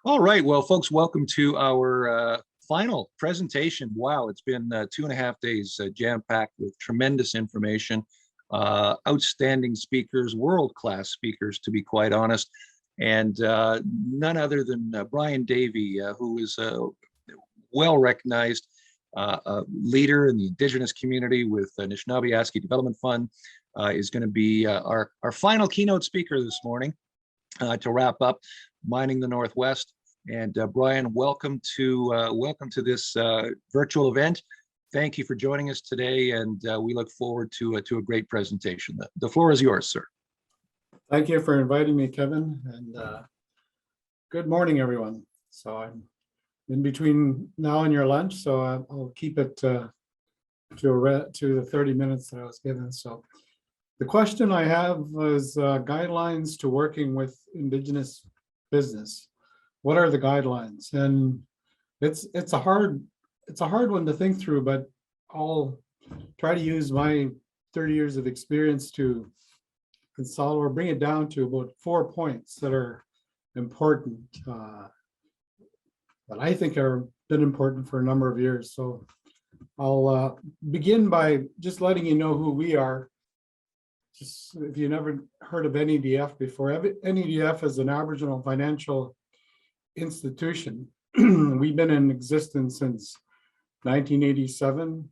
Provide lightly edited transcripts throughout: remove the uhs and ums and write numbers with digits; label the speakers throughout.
Speaker 1: All right, well, folks, welcome to our final presentation. Wow, it's been 2.5 days jam-packed with tremendous information, outstanding speakers, world-class speakers, to be quite honest, and none other than Brian Davey, who is a well-recognized leader in the Indigenous community with Anishinaabe Development Fund, is going to be our final keynote speaker this morning to wrap up Mining the Northwest. And Brian, welcome to this virtual event. Thank you for joining us today, and we look forward to a great presentation. The floor is yours, sir.
Speaker 2: Thank you for inviting me, Kevin, and good morning, everyone. So I'm in between now and your lunch, so I'll keep it to the 30 minutes that I was given. So the question I have was guidelines to working with Indigenous business. What are the guidelines? And it's a hard one to think through, but I'll try to use my 30 years of experience to consolidate or bring it down to about 4 points that are important, that I think are been important for a number of years. So I'll begin by just letting you know who we are. Just if you never heard of NEDF before, NEDF is an Aboriginal financial institution. We've been in existence since 1987.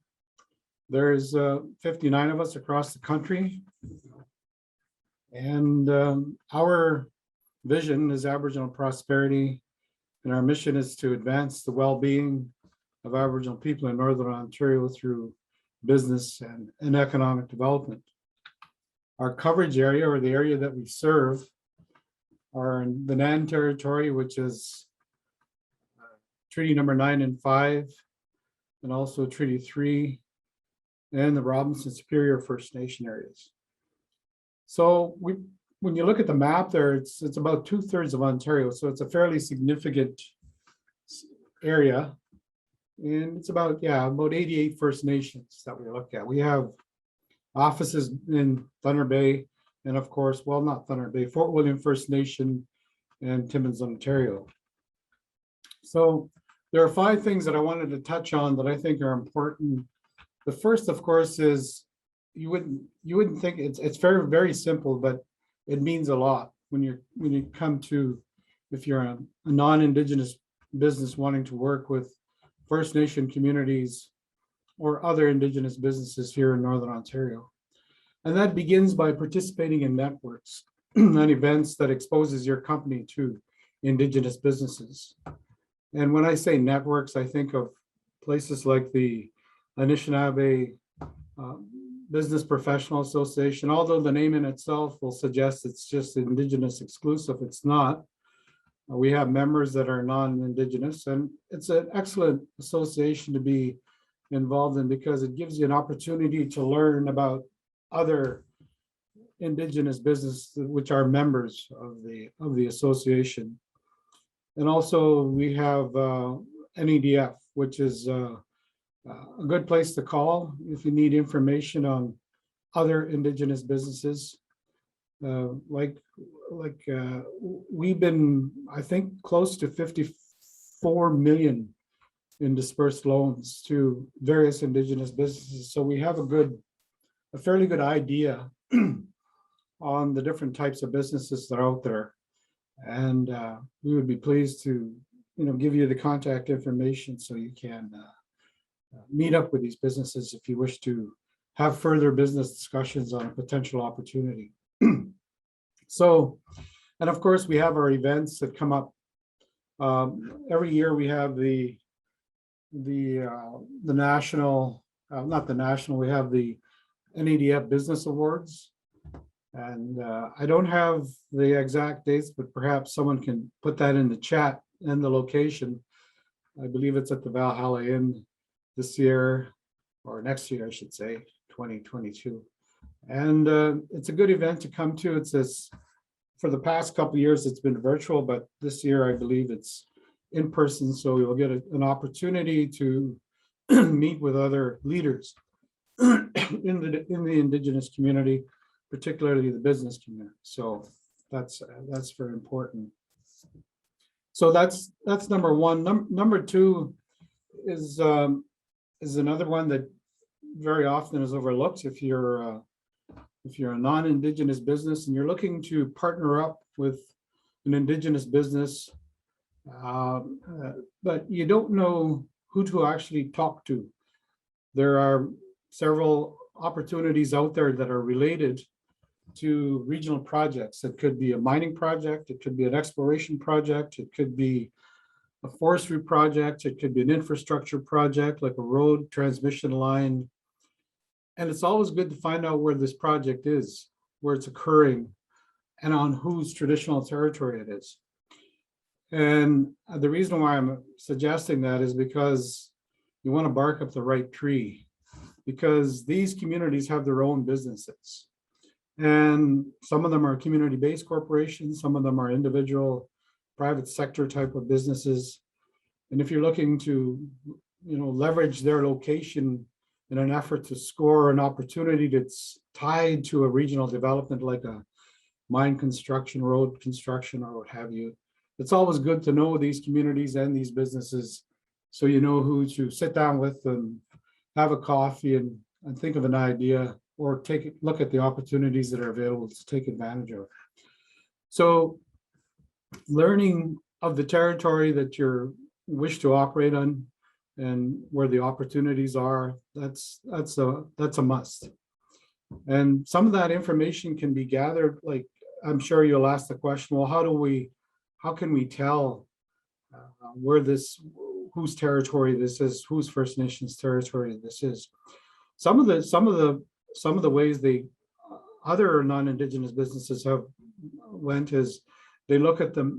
Speaker 2: There's 59 of us across the country. And our vision is Aboriginal prosperity, and our mission is to advance the well-being of Aboriginal people in Northern Ontario through business and economic development. Our coverage area, or the area that we serve, are in the NAN territory, which is Treaty number 9 and 5, and also Treaty 3, and the Robinson Superior First Nation areas. So when you look at the map there, it's about 2/3 of Ontario, so it's a fairly significant area, and it's about 88 First Nations that we look at. We have offices in Thunder Bay, and of course, well, not Thunder Bay, Fort William First Nation and Timmins, Ontario. So there are 5 things that I wanted to touch on that I think are important. The first, of course, is you wouldn't think it's very, very simple, but it means a lot when you come to, if you're a non-Indigenous business wanting to work with First Nation communities or other Indigenous businesses here in Northern Ontario. And that begins by participating in networks and events that exposes your company to Indigenous businesses. And when I say networks, I think of places like the Anishinaabe Business Professional Association. Although the name in itself will suggest it's just Indigenous exclusive, it's not. We have members that are non-Indigenous, and it's an excellent association to be involved in because it gives you an opportunity to learn about other Indigenous business which are members of the association. And also we have NEDF, which is a good place to call if you need information on other Indigenous businesses. We've been, I think, close to 54 million in dispersed loans to various Indigenous businesses. So we have a fairly good idea on the different types of businesses that are out there. And we would be pleased to, give you the contact information so you can meet up with these businesses if you wish to have further business discussions on a potential opportunity. So, and of course, we have our events that come up. Every year we have the national, not the national, we have the NEDF Business Awards. And I don't have the exact dates, but perhaps someone can put that in the chat and the location. I believe it's at the Valhalla Inn this year, or next year, I should say, 2022. And it's a good event to come to. It's this, for the past couple of years, it's been virtual, but this year I believe it's in person. So you'll get an opportunity to meet with other leaders in the Indigenous community, particularly the business community. So that's very important. So that's number one. Number two is another one that very often is overlooked. If you're a non-Indigenous business and you're looking to partner up with an Indigenous business, but you don't know who to actually talk to, there are several opportunities out there that are related to regional projects. It could be a mining project, it could be an exploration project, it could be a forestry project, it could be an infrastructure project like a road transmission line. And it's always good to find out where this project is, where it's occurring, and on whose traditional territory it is. And the reason why I'm suggesting that is because you want to bark up the right tree, because these communities have their own businesses. And some of them are community-based corporations, some of them are individual private sector type of businesses. And if you're looking to, leverage their location in an effort to score an opportunity that's tied to a regional development like a mine construction, road construction, or what have you, it's always good to know these communities and these businesses so you know who to sit down with and have a coffee and think of an idea or take a look at the opportunities that are available to take advantage of. So learning of the territory that you wish to operate on and where the opportunities are, that's a must. And some of that information can be gathered, like I'm sure you'll ask the question, well, how can we tell whose territory this is, whose First Nations territory this is? Some of the ways the other non-Indigenous businesses have went is they look at the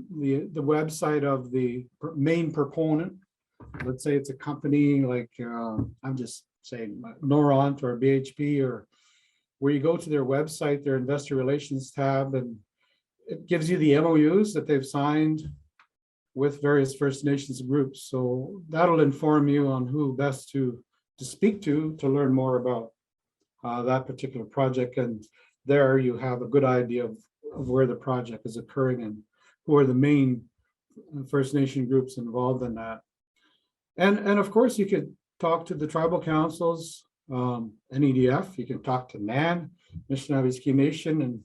Speaker 2: website of the main proponent. Let's say it's a company like I'm just saying Noront or BHP, or where you go to their website, their investor relations tab, and it gives you the MOUs that they've signed with various First Nations groups. So that'll inform you on who best to speak to learn more about that particular project. And there you have a good idea of where the project is occurring and who are the main First Nation groups involved in that. And of course, you could talk to the tribal councils, NEDF, you can talk to NAN, Anishinaabe Nation, and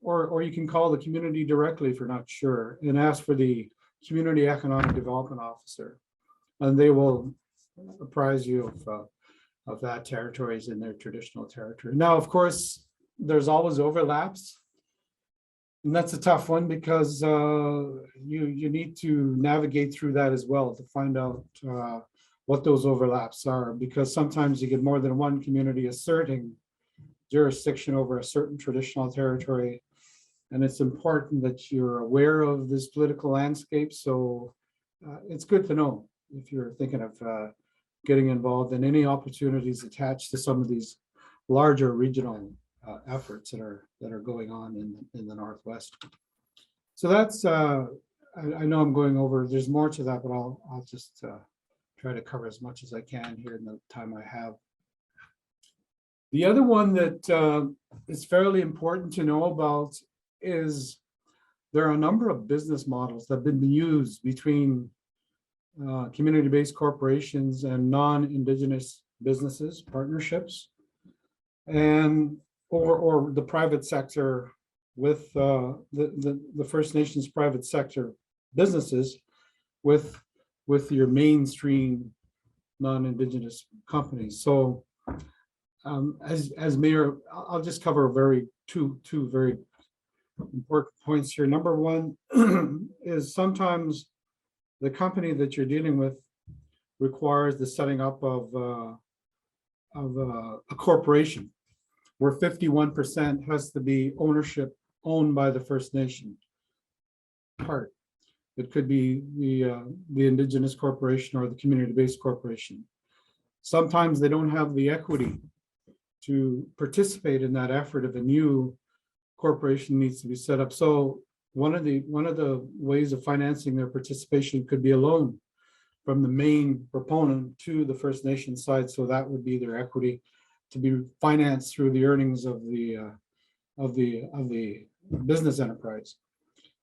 Speaker 2: or you can call the community directly if you're not sure and ask for the Community Economic Development Officer, and they will apprise you of that territories in their traditional territory. Now, of course, there's always overlaps, and that's a tough one because you need to navigate through that as well to find out what those overlaps are, because sometimes you get more than one community asserting jurisdiction over a certain traditional territory. And it's important that you're aware of this political landscape. So it's good to know if you're thinking of getting involved in any opportunities attached to some of these larger regional efforts that are going on in the Northwest. So that's, I know I'm going over, there's more to that, but I'll just try to cover as much as I can here in the time I have. The other one that is fairly important to know about is there are a number of business models that have been used between community-based corporations and non-Indigenous businesses, partnerships, and or the private sector with the First Nations private sector businesses with your mainstream non-Indigenous companies. So as mayor, I'll just cover two very important points here. Number one is sometimes the company that you're dealing with requires the setting up of a corporation where 51% has to be ownership owned by the First Nation part. It could be the Indigenous corporation or the community-based corporation. Sometimes they don't have the equity to participate in that effort if a new corporation needs to be set up. So one of the ways of financing their participation could be a loan from the main proponent to the First Nation side. So that would be their equity to be financed through the earnings of the business enterprise.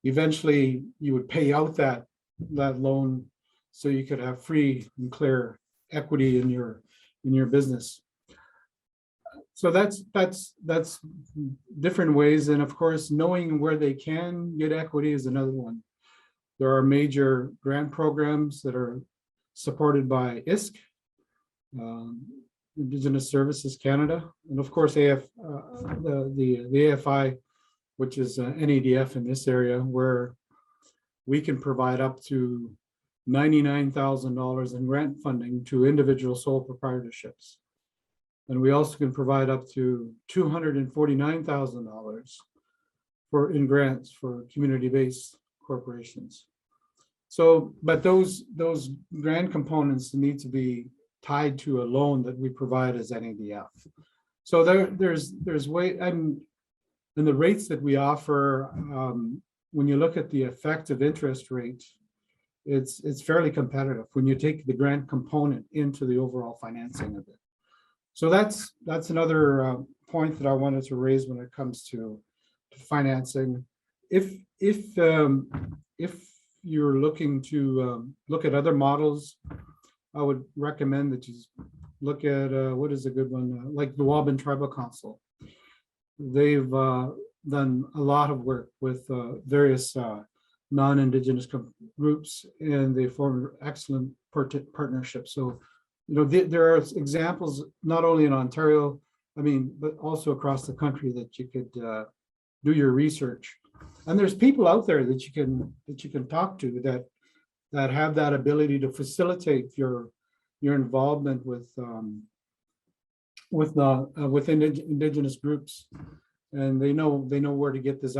Speaker 2: Eventually, you would pay out that that loan so you could have free and clear equity in your business. So that's different ways. And of course, knowing where they can get equity is another one. There are major grant programs that are supported by ISC, Indigenous Services Canada, and of course the AFI, which is NEDF in this area, where we can provide up to $99,000 in grant funding to individual sole proprietorships. And we also can provide up to $249,000 in grants for community-based corporations. So, but those grant components need to be tied to a loan that we provide as NEDF. So there's way, and the rates that we offer, when you look at the effective interest rate, it's fairly competitive when you take the grant component into the overall financing of it. So that's another point that I wanted to raise when it comes to financing. If you're looking to look at other models, I would recommend that you look at what is a good one, like the Waban Tribal Council. They've done a lot of work with various non-Indigenous groups, and they form excellent partnerships. So, you know, there are examples not only in Ontario, but also across the country that you could do your research. And there's people out there that you can talk to that have that ability to facilitate your involvement with Indigenous groups, and they know where to get this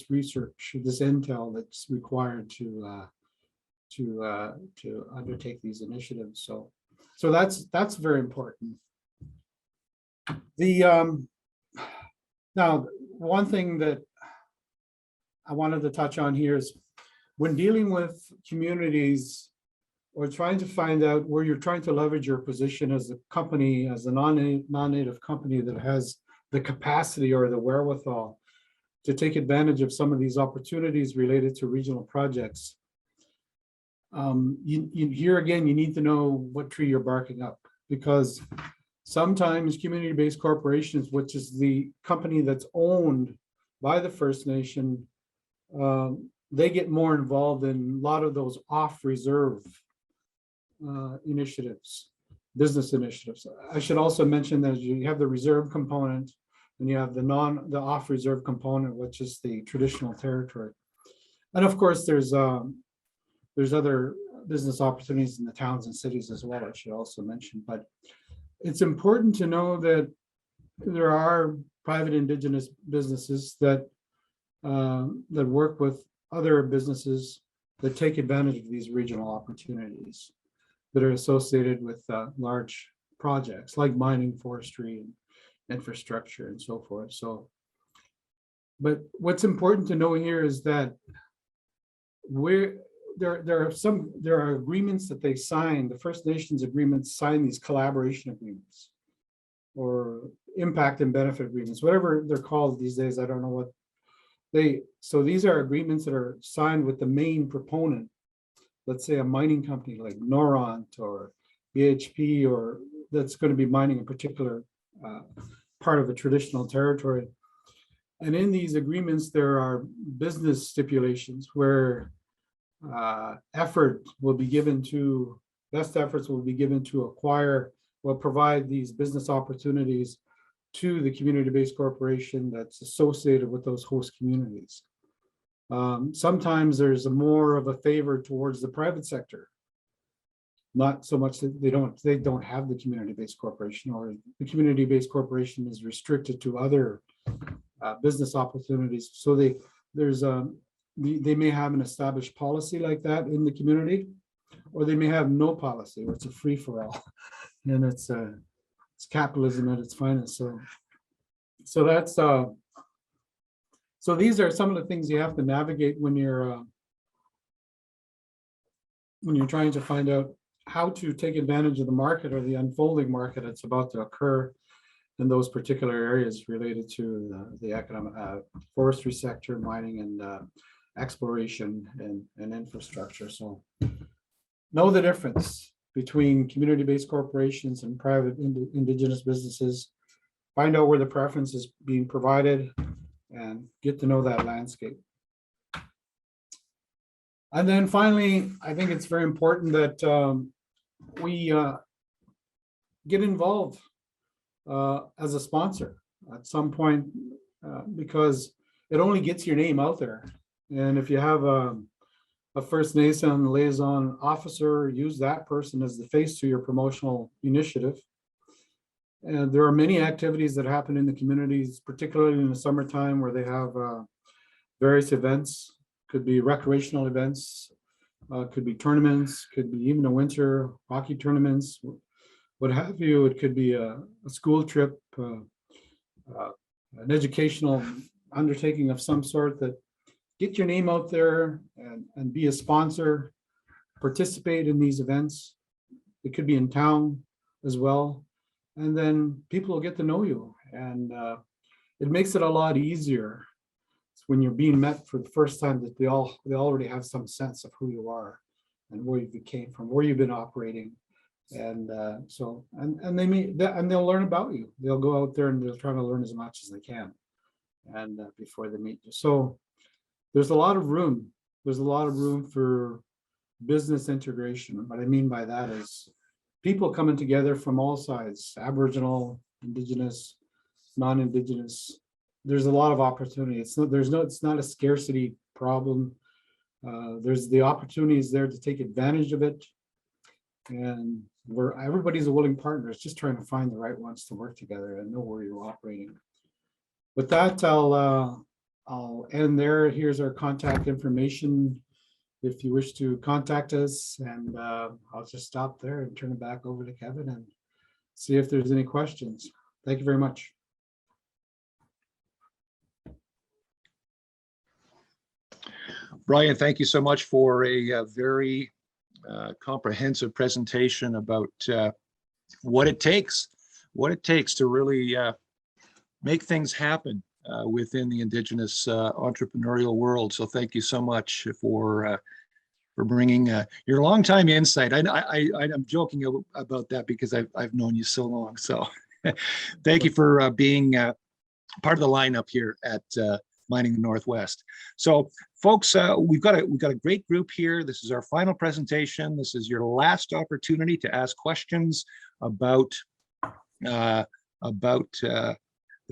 Speaker 2: research, this intel that's required to undertake these initiatives. So that's very important. Now, one thing that I wanted to touch on here is when dealing with communities or trying to find out where you're trying to leverage your position as a company, as a non-native company that has the capacity or the wherewithal to take advantage of some of these opportunities related to regional projects. Here again, you need to know what tree you're barking up, because sometimes community-based corporations, which is the company that's owned by the First Nation, they get more involved in a lot of those off-reserve initiatives, business initiatives. I should also mention that you have the reserve component and you have the off-reserve component, which is the traditional territory. And of course, there's other business opportunities in the towns and cities as well, I should also mention. But it's important to know that there are private Indigenous businesses that work with other businesses that take advantage of these regional opportunities that are associated with large projects like mining, forestry, and infrastructure, and so forth. So, but what's important to know here is that there are agreements that they sign. The First Nations agreements sign these collaboration agreements or impact and benefit agreements, whatever they're called these days. I don't know what so these are agreements that are signed with the main proponent. Let's say a mining company like Noront or BHP, or that's going to be mining a particular part of a traditional territory. And in these agreements, there are business stipulations where best efforts will be given to acquire, will provide these business opportunities to the community-based corporation that's associated with those host communities. Sometimes there's more of a favor towards the private sector, not so much that they don't have the community-based corporation, or the community-based corporation is restricted to other business opportunities. So they may have an established policy like that in the community, or they may have no policy, or it's a free-for-all, and it's capitalism at its finest. So that's so these are some of the things you have to navigate when you're trying to find out how to take advantage of the market or the unfolding market that's about to occur in those particular areas related to the economic forestry sector, mining, and exploration and infrastructure. So know the difference between community-based corporations and private Indigenous businesses. Find out where the preference is being provided and get to know that landscape. And then finally, I think it's very important that we get involved as a sponsor at some point, because it only gets your name out there. And if you have a First Nation liaison officer, use that person as the face to your promotional initiative. And there are many activities that happen in the communities, particularly in the summertime, where they have various events. Could be recreational events, could be tournaments, could be even a winter hockey tournaments, what have you. It could be a school trip, an educational undertaking of some sort. That get your name out there and be a sponsor, participate in these events. It could be in town as well. And then people will get to know you, and it makes it a lot easier when you're being met for the first time, that they already have some sense of who you are and where you came from, where you've been operating. And they'll learn about you. They'll go out there and they'll try to learn as much as they can, and before they meet you. So there's a lot of room. There's a lot of room for business integration. What I mean by that is people coming together from all sides: Aboriginal, Indigenous, non-Indigenous. There's a lot of opportunity. It's not a scarcity problem. There's the opportunities there to take advantage of it, and where everybody's a willing partner. It's just trying to find the right ones to work together and know where you're operating. With that, I'll end there. Here's our contact information if you wish to contact us, and I'll just stop there and turn it back over to Kevin and see if there's any questions. Thank you very much.
Speaker 1: Brian, thank you so much for a very comprehensive presentation about what it takes to really make things happen within the Indigenous entrepreneurial world. So thank you so much for bringing your longtime insight. I'm joking about that because I've known you so long. So thank you for being part of the lineup here at Mining the Northwest. So folks, we've got a great group here. This is our final presentation. This is your last opportunity to ask questions about the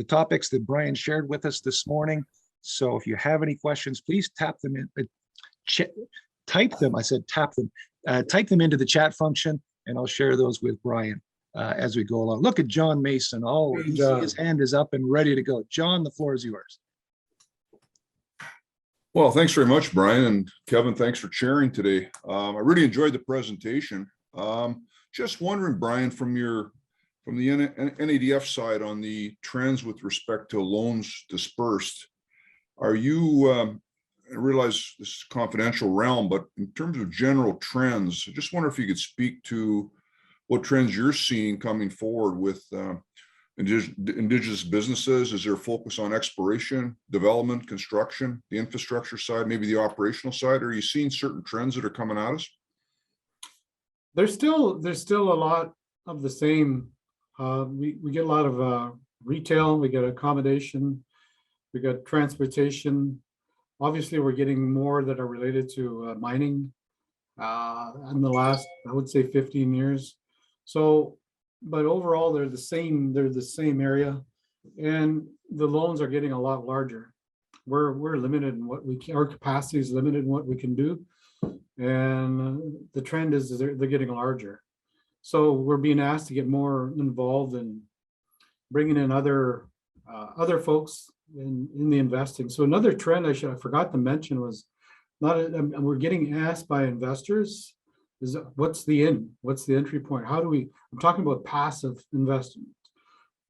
Speaker 1: topics that Brian shared with us this morning. So if you have any questions, please tap them in, type them. I said tap them. Type them into the chat function, and I'll share those with Brian as we go along. Look at John Mason. Oh, his hand is up and ready to go. John, the floor is yours.
Speaker 3: Well, thanks very much, Brian, and Kevin, thanks for chairing today. I really enjoyed the presentation. Just wondering, Brian, from the NEDF side on the trends with respect to loans dispersed, are you, I realize this is confidential realm, but in terms of general trends, I just wonder if you could speak to what trends you're seeing coming forward with Indigenous businesses. Is there a focus on exploration, development, construction, the infrastructure side, maybe the operational side? Are you seeing certain trends that are coming at us?
Speaker 2: There's still a lot of the same. We get a lot of retail, we get accommodation, we got transportation. Obviously, we're getting more that are related to mining in the last, I would say, 15 years. So, but overall, they're the same area, and the loans are getting a lot larger. We're limited in what we can, our capacity is limited in what we can do, and the trend is they're getting larger. So we're being asked to get more involved in bringing in other folks in the investing. So another trend I forgot to mention was we're getting asked by investors is what's the entry point? How do we, I'm talking about passive investment.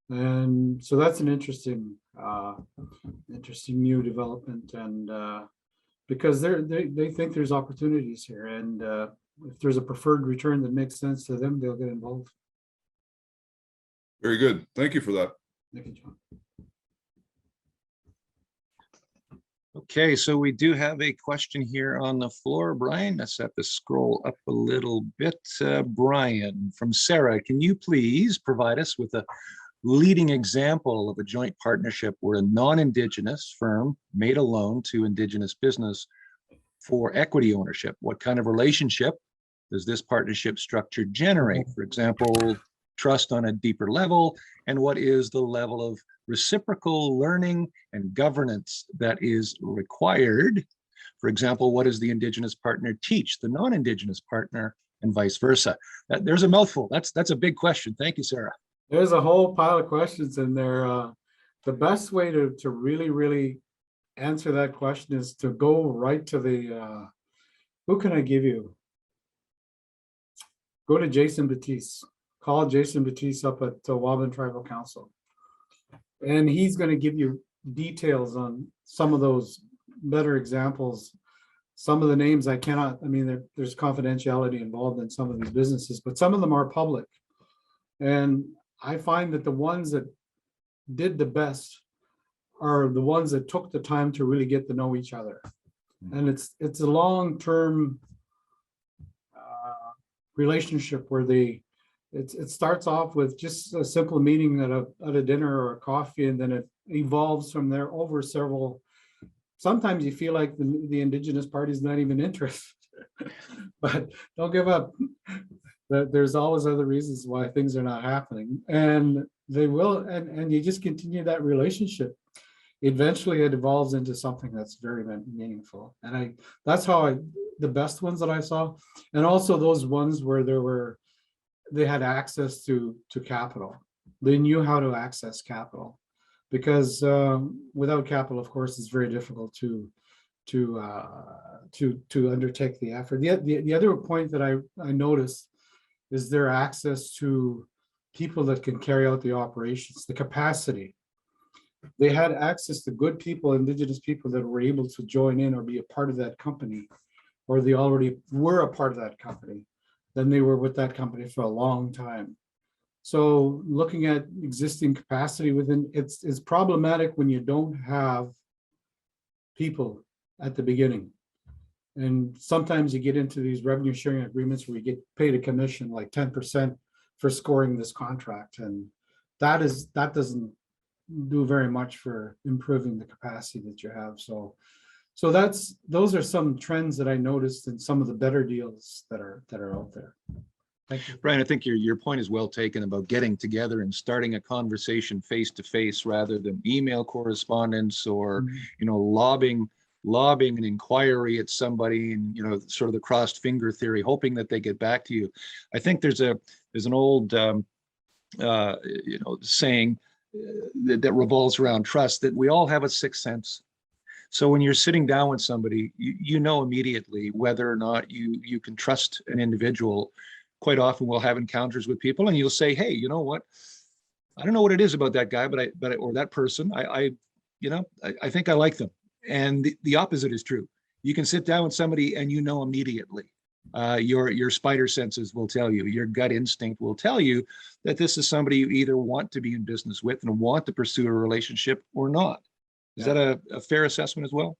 Speaker 2: And so that's an interesting new development, and because they think there's opportunities here, and if there's a preferred return that makes sense to them, they'll get involved.
Speaker 3: Very good. Thank you for that.
Speaker 2: Thank you, John.
Speaker 1: Okay, so we do have a question here on the floor. Brian, let's have to scroll up a little bit. Brian from Sarah, can you please provide us with a leading example of a joint partnership where a non-Indigenous firm made a loan to Indigenous business for equity ownership? What kind of relationship does this partnership structure generate? For example, trust on a deeper level, and what is the level of reciprocal learning and governance that is required? For example, what does the Indigenous partner teach the non-Indigenous partner, and vice versa? There's a mouthful. That's a big question. Thank you, Sarah.
Speaker 2: There's a whole pile of questions in there. The best way to really answer that question is to go right to the, who can I give you? Go to Jason Batiste. Call Jason Batiste up at Waban Tribal Council. And he's going to give you details on some of those better examples. Some of the names I cannot, I mean, there's confidentiality involved in some of these businesses, but some of them are public. And I find that the ones that did the best are the ones that took the time to really get to know each other. And it's a long-term relationship where it starts off with just a simple meeting at a dinner or a coffee, and then it evolves from there over several. Sometimes you feel like the Indigenous party is not even interested, but don't give up. There's always other reasons why things are not happening, and they will, and you just continue that relationship. Eventually it evolves into something that's very meaningful. And that's how the best ones that I saw, and also those ones where they had access to capital. They knew how to access capital, because without capital, of course, it's very difficult to undertake the effort. The other point that I noticed is their access to people that can carry out the operations, the capacity. They had access to good people, Indigenous people that were able to join in or be a part of that company, or they already were a part of that company. Then they were with that company for a long time. So looking at existing capacity within, it's problematic when you don't have people at the beginning. And sometimes you get into these revenue sharing agreements where you get paid a commission like 10% for scoring this contract. And that doesn't do very much for improving the capacity that you have. So those are some trends that I noticed in some of the better deals that are out there. Thank you.
Speaker 1: Brian, I think your point is well taken about getting together and starting a conversation face to face rather than email correspondence or lobbing an inquiry at somebody and sort of the crossed finger theory, hoping that they get back to you. I think there's an old saying that revolves around trust, that we all have a sixth sense. So when you're sitting down with somebody, you know immediately whether or not you can trust an individual. Quite often we'll have encounters with people and you'll say, hey, you know what? I don't know what it is about that guy, or that person. I think I like them. And the opposite is true. You can sit down with somebody and you know immediately. Your spider senses will tell you, your gut instinct will tell you that this is somebody you either want to be in business with and want to pursue a relationship or not. Is that a fair assessment as well?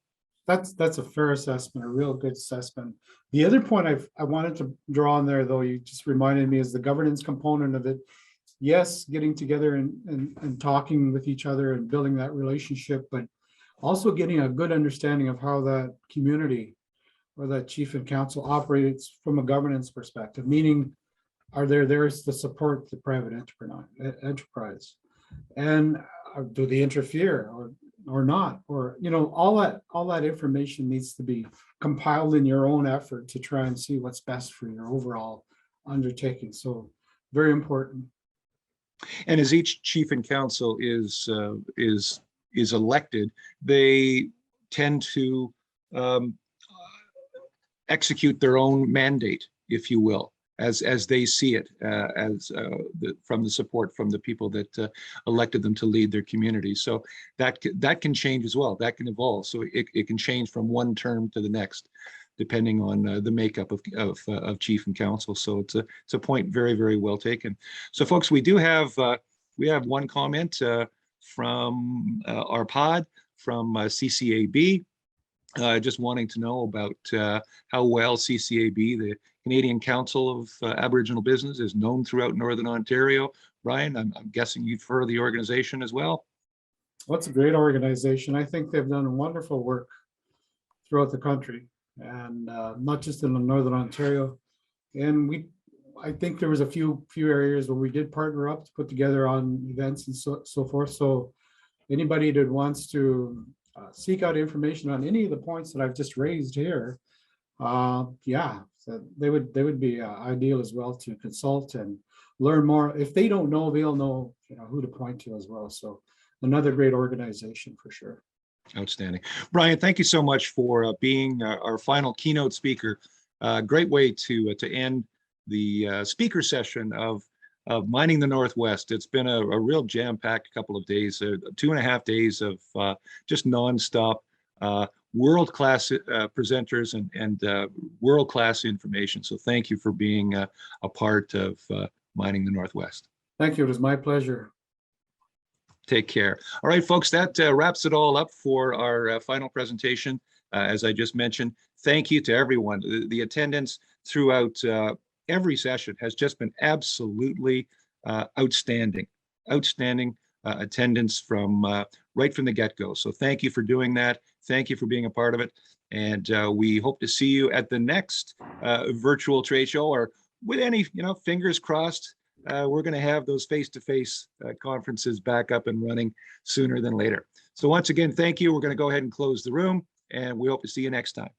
Speaker 2: That's a fair assessment, a real good assessment. The other point I wanted to draw on there, though, you just reminded me, is the governance component of it. Yes, getting together and talking with each other and building that relationship, but also getting a good understanding of how that community or that chief and council operates from a governance perspective, meaning are there to support the private enterprise, and do they interfere or not, or all that information needs to be compiled in your own effort to try and see what's best for your overall undertaking. So very important.
Speaker 1: And as each chief and council is elected, they tend to execute their own mandate, if you will, as they see it, from the support from the people that elected them to lead their community. So that can change as well. That can evolve. So it can change from one term to the next, depending on the makeup of chief and council. So it's a point very, very well taken. So folks, we have one comment from our pod from CCAB. just wanting to know about how well CCAB, the Canadian Council of Aboriginal Business, is known throughout Northern Ontario. Brian, I'm guessing you've heard of the organization as well.
Speaker 2: Well, it's a great organization. I think they've done wonderful work throughout the country, and not just in Northern Ontario. And I think there was a few areas where we did partner up to put together on events and so forth. So anybody that wants to seek out information on any of the points that I've just raised here, yeah, so they would be ideal as well to consult and learn more. If they don't know, they'll know, who to point to as well. So another great organization for sure.
Speaker 1: Outstanding. Brian, thank you so much for being our final keynote speaker. Great way to end the speaker session of Mining the Northwest. It's been a real jam-packed couple of days, 2.5 days of just nonstop world-class presenters and world-class information. So thank you for being a part of Mining the Northwest.
Speaker 2: Thank you. It was my pleasure.
Speaker 1: Take care. All right, folks, that wraps it all up for our final presentation. As I just mentioned, thank you to everyone. The attendance throughout every session has just been absolutely outstanding attendance from right from the get-go. So thank you for doing that. Thank you for being a part of it. And we hope to see you at the next virtual trade show, or with any, fingers crossed, we're going to have those face-to-face conferences back up and running sooner than later. So once again, thank you. We're going to go ahead and close the room, and we hope to see you next time.